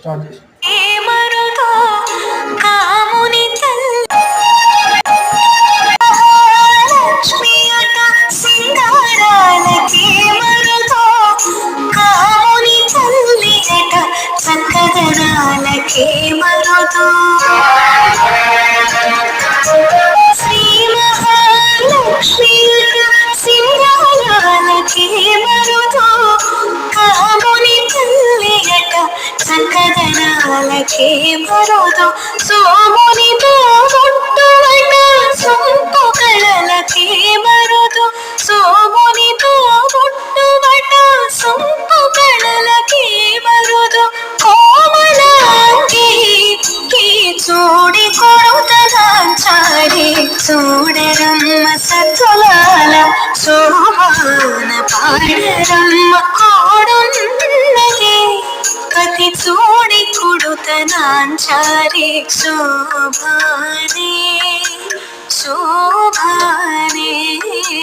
start చేసి ఏమరుదో కాముని లక్ష్మి అట సింగారాలకే మరుదో కాముని తల్లి అట చక్కదనాలకే మరుదో శ్రీ మహాలక్ష్మి అట సింగారాలకే మరుదో కాముని తల్లి అట చక్కదనాలకే మరుదో సోమునితో పుట్టువట సొంపు కళలకే మరుదో సోమునితో పుట్టువట సొంపు కళలకే మరుదో కోమలాంగి చూడి కొడుతదాచారి చూడరమ్మ సత్తులాల శోభాన పాడరమ్మ కోడున్నదే కతి చూడి కొడుతనాంచారి శోభానే